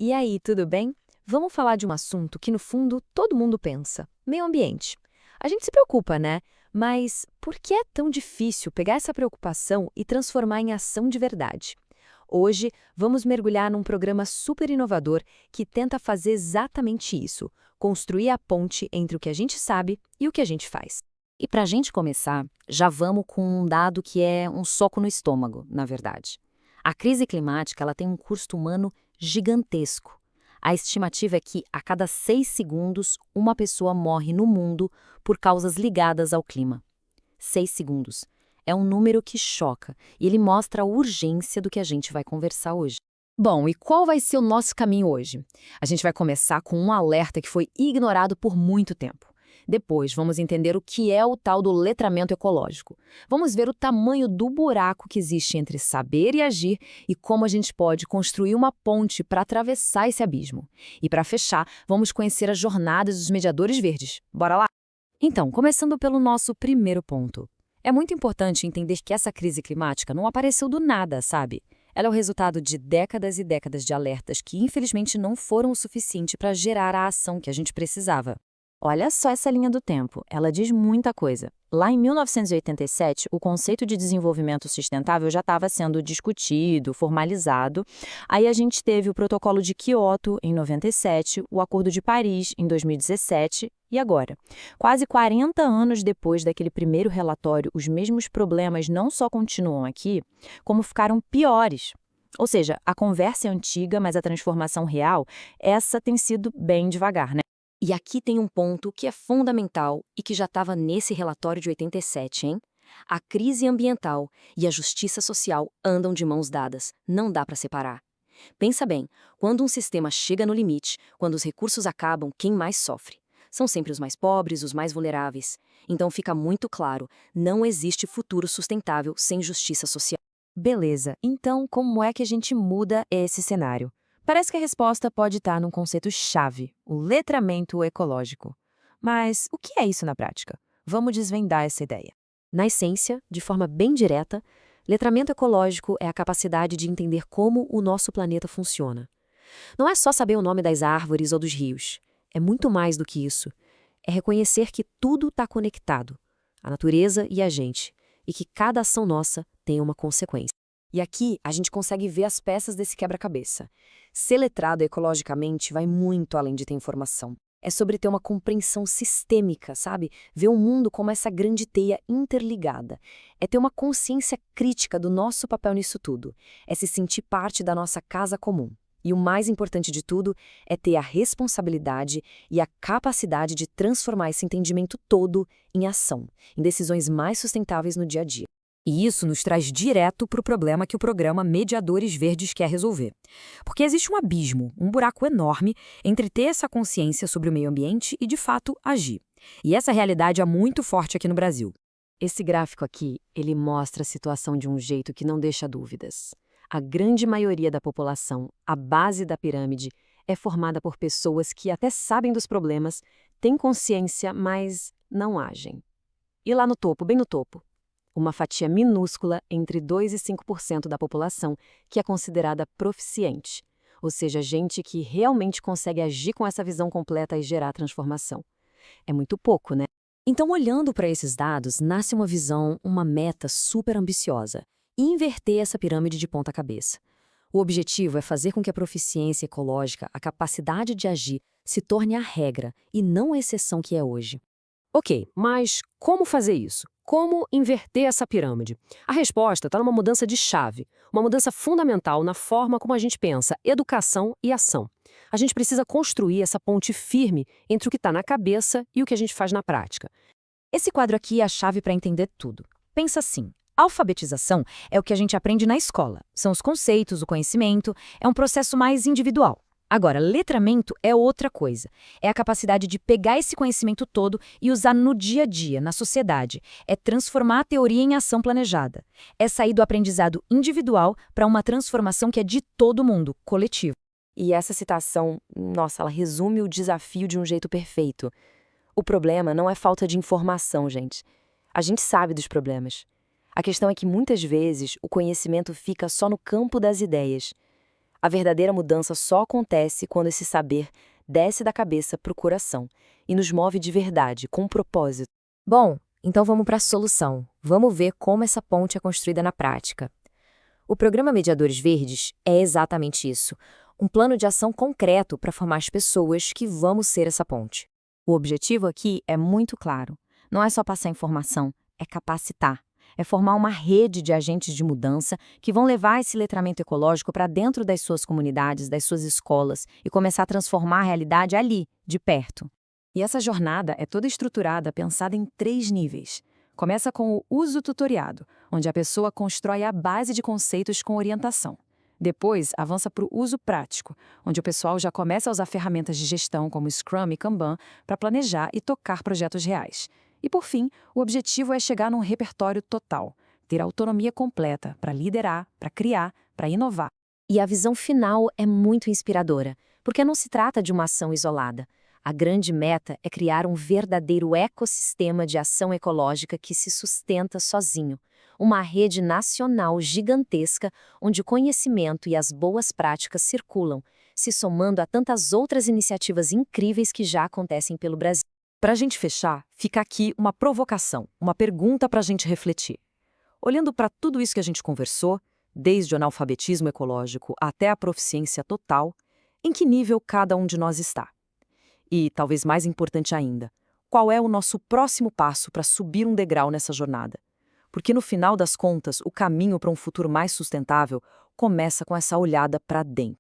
E aí, tudo bem? Vamos falar de um assunto que, no fundo, todo mundo pensa: meio ambiente. A gente se preocupa, né? Mas por que é tão difícil pegar essa preocupação e transformar em ação de verdade? Hoje, vamos mergulhar num programa super inovador que tenta fazer exatamente isso: construir a ponte entre o que a gente sabe e o que a gente faz. E para a gente começar, já vamos com um dado que é um soco no estômago, na verdade. A crise climática ela tem um custo humano gigantesco. A estimativa é que a cada 6 segundos, uma pessoa morre no mundo por causas ligadas ao clima. 6 segundos. É um número que choca e ele mostra a urgência do que a gente vai conversar hoje. Bom, e qual vai ser o nosso caminho hoje? A gente vai começar com um alerta que foi ignorado por muito tempo. Depois, vamos entender o que é o tal do letramento ecológico. Vamos ver o tamanho do buraco que existe entre saber e agir e como a gente pode construir uma ponte para atravessar esse abismo. E para fechar, vamos conhecer as jornadas dos mediadores verdes. Bora lá? Então, começando pelo nosso primeiro ponto. É muito importante entender que essa crise climática não apareceu do nada, sabe? Ela é o resultado de décadas e décadas de alertas que, infelizmente, não foram o suficiente para gerar a ação que a gente precisava. Olha só essa linha do tempo, ela diz muita coisa. Lá em 1987, o conceito de desenvolvimento sustentável já estava sendo discutido, formalizado. Aí a gente teve o Protocolo de Kyoto, em 97, o Acordo de Paris, em 2017, e agora? Quase 40 anos depois daquele primeiro relatório, os mesmos problemas não só continuam aqui, como ficaram piores. Ou seja, a conversa é antiga, mas a transformação real, essa tem sido bem devagar, né? E aqui tem um ponto que é fundamental e que já estava nesse relatório de 87, hein? A crise ambiental e a justiça social andam de mãos dadas, não dá para separar. Pensa bem, quando um sistema chega no limite, quando os recursos acabam, quem mais sofre? São sempre os mais pobres, os mais vulneráveis. Então fica muito claro, não existe futuro sustentável sem justiça social. Beleza, então como é que a gente muda esse cenário? Parece que a resposta pode estar num conceito-chave, o letramento ecológico. Mas o que é isso na prática? Vamos desvendar essa ideia. Na essência, de forma bem direta, letramento ecológico é a capacidade de entender como o nosso planeta funciona. Não é só saber o nome das árvores ou dos rios. É muito mais do que isso. É reconhecer que tudo está conectado, a natureza e a gente, e que cada ação nossa tem uma consequência. E aqui a gente consegue ver as peças desse quebra-cabeça. Ser letrado ecologicamente vai muito além de ter informação. É sobre ter uma compreensão sistêmica, sabe? Ver o mundo como essa grande teia interligada. É ter uma consciência crítica do nosso papel nisso tudo. É se sentir parte da nossa casa comum. E o mais importante de tudo é ter a responsabilidade e a capacidade de transformar esse entendimento todo em ação, em decisões mais sustentáveis no dia a dia. E isso nos traz direto para o problema que o programa Mediadores Verdes quer resolver. Porque existe um abismo, um buraco enorme entre ter essa consciência sobre o meio ambiente e, de fato, agir. E essa realidade é muito forte aqui no Brasil. Esse gráfico aqui, ele mostra a situação de um jeito que não deixa dúvidas. A grande maioria da população, a base da pirâmide, é formada por pessoas que até sabem dos problemas, têm consciência, mas não agem. E lá no topo, bem no topo, uma fatia minúscula entre 2 e 5% da população que é considerada proficiente, ou seja, gente que realmente consegue agir com essa visão completa e gerar transformação. É muito pouco, né? Então, olhando para esses dados, nasce uma visão, uma meta super ambiciosa: inverter essa pirâmide de ponta cabeça. O objetivo é fazer com que a proficiência ecológica, a capacidade de agir, se torne a regra e não a exceção que é hoje. Ok, mas como fazer isso? Como inverter essa pirâmide? A resposta está numa mudança de chave, uma mudança fundamental na forma como a gente pensa educação e ação. A gente precisa construir essa ponte firme entre o que está na cabeça e o que a gente faz na prática. Esse quadro aqui é a chave para entender tudo. Pensa assim: alfabetização é o que a gente aprende na escola. São os conceitos, o conhecimento, é um processo mais individual. Agora, letramento é outra coisa. É a capacidade de pegar esse conhecimento todo e usar no dia a dia, na sociedade. É transformar a teoria em ação planejada. É sair do aprendizado individual para uma transformação que é de todo mundo, coletivo. E essa citação, nossa, ela resume o desafio de um jeito perfeito. O problema não é falta de informação, gente. A gente sabe dos problemas. A questão é que muitas vezes o conhecimento fica só no campo das ideias. A verdadeira mudança só acontece quando esse saber desce da cabeça para o coração e nos move de verdade, com um propósito. Bom, então vamos para a solução. Vamos ver como essa ponte é construída na prática. O programa Mediadores Verdes é exatamente isso. Um plano de ação concreto para formar as pessoas que vamos ser essa ponte. O objetivo aqui é muito claro. Não é só passar informação, é capacitar. É formar uma rede de agentes de mudança que vão levar esse letramento ecológico para dentro das suas comunidades, das suas escolas e começar a transformar a realidade ali, de perto. E essa jornada é toda estruturada, pensada em 3 níveis. Começa com o uso tutoriado, onde a pessoa constrói a base de conceitos com orientação. Depois, avança para o uso prático, onde o pessoal já começa a usar ferramentas de gestão como Scrum e Kanban para planejar e tocar projetos reais. E, por fim, o objetivo é chegar num repertório total, ter autonomia completa para liderar, para criar, para inovar. E a visão final é muito inspiradora, porque não se trata de uma ação isolada. A grande meta é criar um verdadeiro ecossistema de ação ecológica que se sustenta sozinho. Uma rede nacional gigantesca onde o conhecimento e as boas práticas circulam, se somando a tantas outras iniciativas incríveis que já acontecem pelo Brasil. Para a gente fechar, fica aqui uma provocação, uma pergunta para a gente refletir. Olhando para tudo isso que a gente conversou, desde o analfabetismo ecológico até a proficiência total, em que nível cada um de nós está? E, talvez mais importante ainda, qual é o nosso próximo passo para subir um degrau nessa jornada? Porque, no final das contas, o caminho para um futuro mais sustentável começa com essa olhada para dentro.